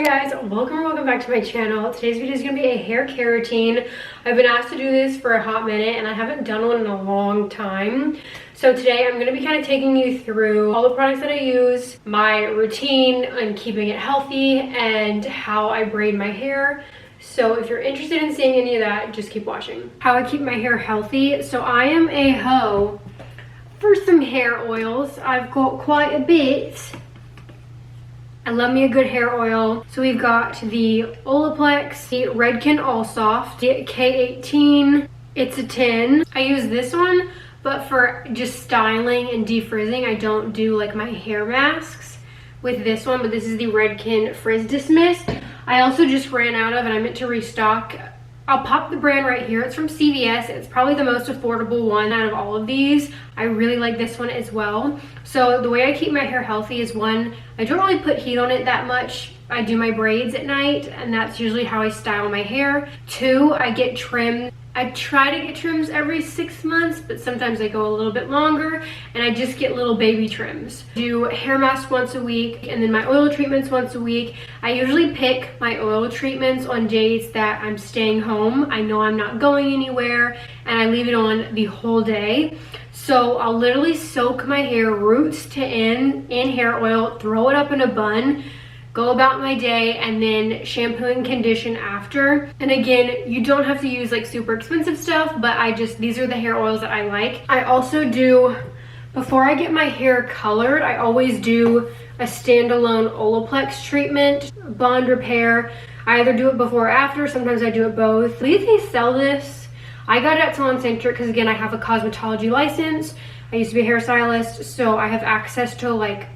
Hi guys, welcome back to my channel. Today's video is going to be a hair care routine. I've been asked to do this for a hot minute and I haven't done one in a long time. So today I'm going to be kind of taking you through all the products that I use, my routine and keeping it healthy, and how I braid my hair. So if you're interested in seeing any of that, just keep watching. How I keep my hair healthy. So I am a hoe for some hair oils. I've got quite a bit. I love me a good hair oil. So we've got the Olaplex, the Redken All Soft, the K18. It's a 10. I use this one, but for just styling and defrizzing, I don't do like my hair masks with this one, but this is the Redken Frizz Dismiss. I also just ran out of, and I meant to restock. I'll pop the brand right here. It's from CVS. It's probably the most affordable one out of all of these. I really like this one as well. So the way I keep my hair healthy is, one, I don't really put heat on it that much. I do my braids at night, and that's usually how I style my hair. Two, I get trimmed. I try to get trims every 6 months, but sometimes I go a little bit longer, and I just get little baby trims. Do hair mask once a week, and then my oil treatments once a week. I usually pick my oil treatments on days that I'm staying home. I know I'm not going anywhere, and I leave it on the whole day. So I'll literally soak my hair roots to in hair oil, throw it up in a bun, go about my day, and then shampoo and condition after. And again, you don't have to use like super expensive stuff, but these are the hair oils that I like. I also do, before I get my hair colored, I always do a standalone Olaplex treatment, bond repair. I either do it before or after, sometimes I do it both. I believe they sell this. I got it at Salon Centric because, again, I have a cosmetology license. I used to be a hairstylist, so I have access to like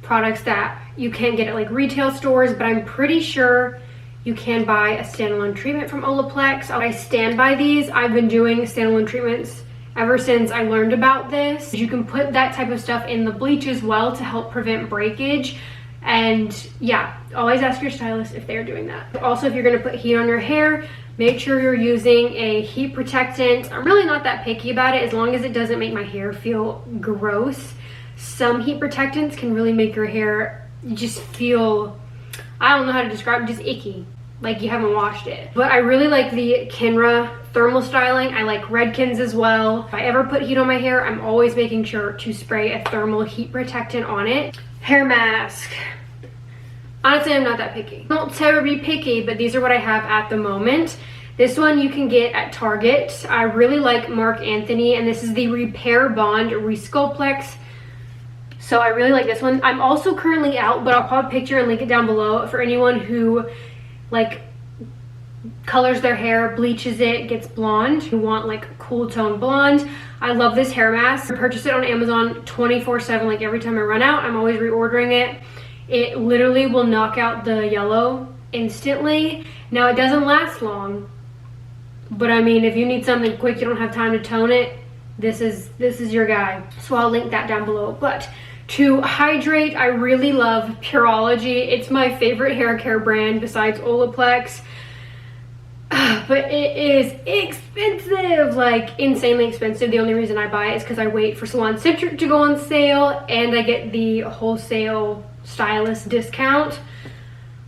products that you can't get at like retail stores, but I'm pretty sure you can buy a standalone treatment from Olaplex. I stand by these. I've been doing standalone treatments ever since I learned about this. You can put that type of stuff in the bleach as well to help prevent breakage. And yeah, always ask your stylist if they're doing that. Also, if you're gonna put heat on your hair, make sure you're using a heat protectant. I'm really not that picky about it as long as it doesn't make my hair feel gross. Some heat protectants can really make your hair just feel, I don't know how to describe it, just icky, like you haven't washed it. But I really like the Kenra thermal styling. I like Redken's as well. If I ever put heat on my hair, I'm always making sure to spray a thermal heat protectant on it. Hair mask. Honestly, I'm not that picky. Not terribly picky, but these are what I have at the moment. This one you can get at Target. I really like Marc Anthony, and this is the Repair Bond Resculplex. So I really like this one. I'm also currently out, but I'll pop a picture and link it down below for anyone who like colors their hair, bleaches it, gets blonde, who want like cool tone blonde. I love this hair mask. I purchase it on Amazon 24/7. Like every time I run out, I'm always reordering it. It literally will knock out the yellow instantly. Now it doesn't last long, but I mean, if you need something quick, you don't have time to tone it, this is your guy. So I'll link that down below. But to hydrate, I really love Pureology. It's my favorite hair care brand besides Olaplex. But it is expensive, like insanely expensive. The only reason I buy it is because I wait for Salon Centric to go on sale and I get the wholesale stylist discount.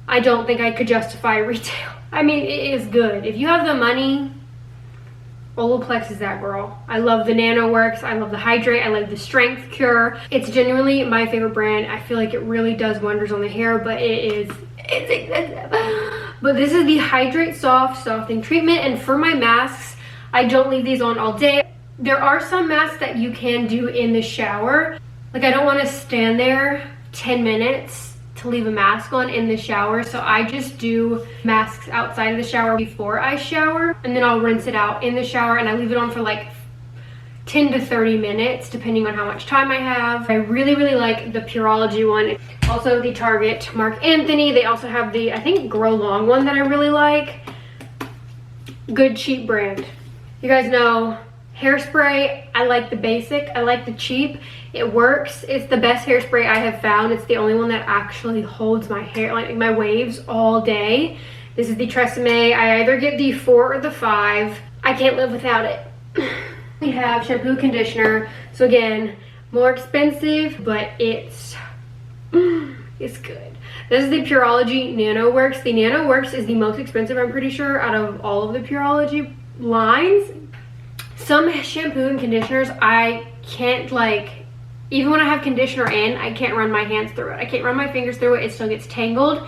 I don't think I could justify retail. I mean, it is good. If you have the money, Olaplex is that girl. I love the Nano Works. I love the Hydrate. I love the Strength Cure. It's genuinely my favorite brand. I feel like it really does wonders on the hair, but it's expensive. But this is the Hydrate Soft Softening Treatment, and for my masks, I don't leave these on all day. There are some masks that you can do in the shower. Like, I don't want to stand there 10 minutes to leave a mask on in the shower, so I just do masks outside of the shower before I shower, and then I'll rinse it out in the shower, and I leave it on for like 10 to 30 minutes depending on how much time I have. I really like the Pureology one. Also the Target Marc Anthony. They also have the, I think, Grow Long one that I really like. Good cheap brand. You guys know hairspray, I like the basic, I like the cheap. It works. It's the best hairspray I have found. It's the only one that actually holds my hair, like my waves, all day. This is the Tresemme. I either get the 4 or the 5. I can't live without it. We have shampoo, conditioner. So again, more expensive, but it's It's good. This is the Pureology Nano Works. The Nano Works is the most expensive, I'm pretty sure, out of all of the Pureology lines. Some shampoo and conditioners, I can't, like, even when I have conditioner in, I can't run my hands through it. I can't run my fingers through it. It still gets tangled.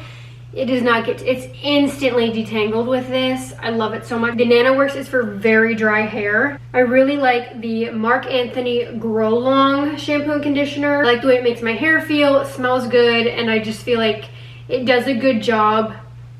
It does not get, it's instantly detangled with this. I love it so much. The Nano Works is for very dry hair. I really like the Marc Anthony Grow Long shampoo and conditioner. I like the way it makes my hair feel. It smells good, and I just feel like it does a good job,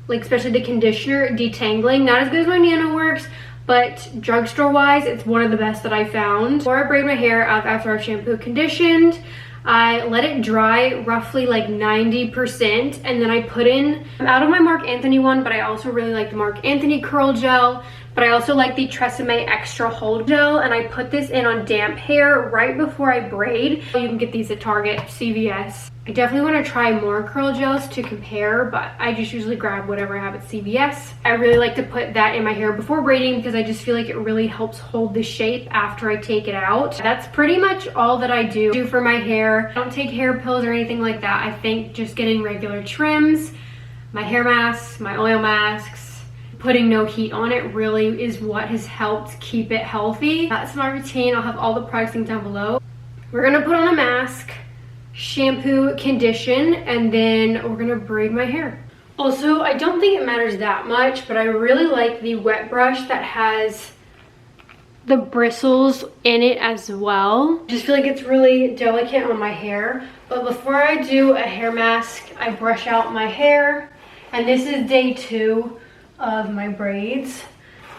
like especially the conditioner detangling. Not as good as my Nano Works, but drugstore wise, it's one of the best that I found. Before I braid my hair after I've shampoo conditioned, I let it dry roughly like 90%, and then I put in, I'm out of my Marc Anthony one, but I also really like the Marc Anthony curl gel, but I also like the Tresemme extra hold gel, and I put this in on damp hair right before I braid. You can get these at Target, CVS. I definitely want to try more curl gels to compare, but I just usually grab whatever I have at CVS. I really like to put that in my hair before braiding because I just feel like it really helps hold the shape after I take it out. That's pretty much all that I do for my hair. I don't take hair pills or anything like that. I think just getting regular trims, my hair masks, my oil masks, putting no heat on it really is what has helped keep it healthy. That's my routine. I'll have all the products linked down below. We're gonna put on a mask, shampoo, condition, and then we're gonna braid my hair. Also, I don't think it matters that much, but I really like the wet brush that has the bristles in it as well. I just feel like it's really delicate on my hair. But before I do a hair mask, I brush out my hair, and this is day 2 of my braids.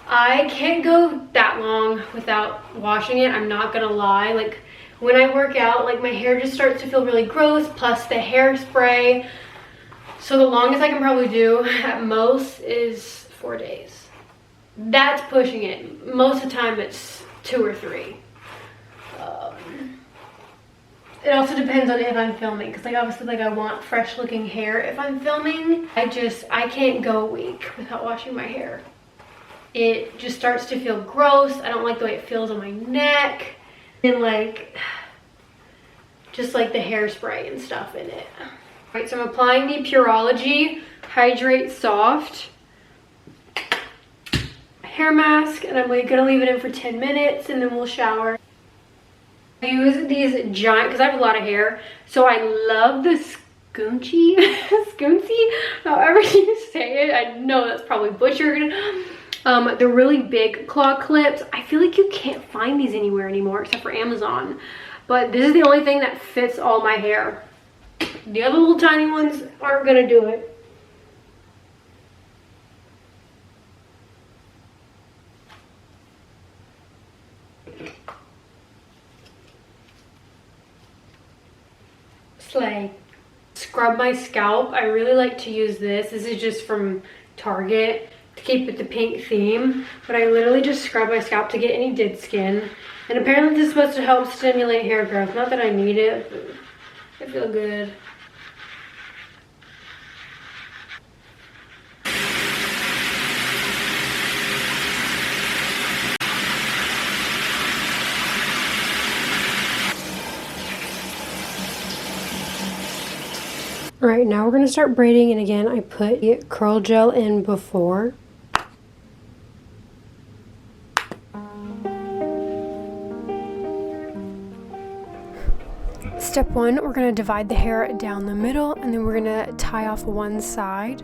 I can't go that long without washing it, I'm not gonna lie. Like, when I work out, like, my hair just starts to feel really gross, plus the hairspray. So the longest I can probably do at most is 4 days. That's pushing it. Most of the time it's 2 or 3. It also depends on if I'm filming, because like obviously like I want fresh looking hair if I'm filming. I can't go a week without washing my hair. It just starts to feel gross. I don't like the way it feels on my neck. And like, just like the hairspray and stuff in it. All right, so I'm applying the Pureology Hydrate Soft hair mask, and I'm gonna leave it in for 10 minutes and then we'll shower. I use these giant, because I have a lot of hair, so I love the scoonchy, scoonchy, however you say it. I know that's probably butchered. They're really big claw clips. I feel like you can't find these anywhere anymore except for Amazon. But this is the only thing that fits all my hair. The other little tiny ones aren't gonna do it. Slay. Scrub my scalp. I really like to use this. This is just from Target to keep with the pink theme, but I literally just scrub my scalp to get any dead skin. And apparently this is supposed to help stimulate hair growth. Not that I need it, but I feel good. All right, now we're gonna start braiding, and again, I put the curl gel in before. Step 1, we're gonna divide the hair down the middle, and then we're gonna tie off one side.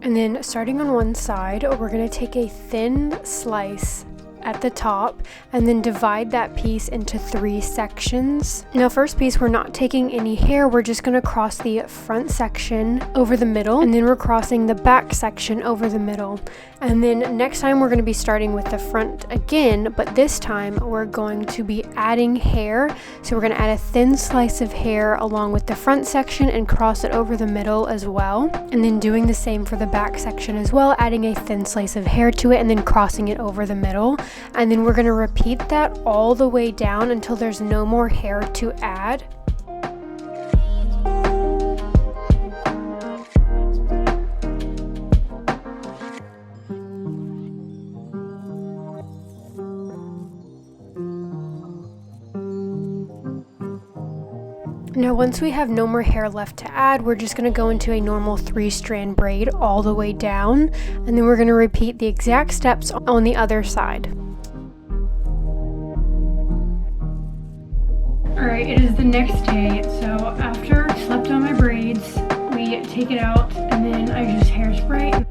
And then starting on one side, we're gonna take a thin slice at the top and then divide that piece into 3 sections. Now, first piece, we're not taking any hair, we're just going to cross the front section over the middle, and then we're crossing the back section over the middle. And then next time we're going to be starting with the front again, but this time we're going to be adding hair. So we're going to add a thin slice of hair along with the front section and cross it over the middle as well, and then doing the same for the back section as well, adding a thin slice of hair to it and then crossing it over the middle. And then we're going to repeat that all the way down until there's no more hair to add. Now once we have no more hair left to add, we're just going to go into a normal 3-strand braid all the way down, and then we're going to repeat the exact steps on the other side. Alright, it is the next day, so after I slept on my braids, we take it out and then I just hairspray.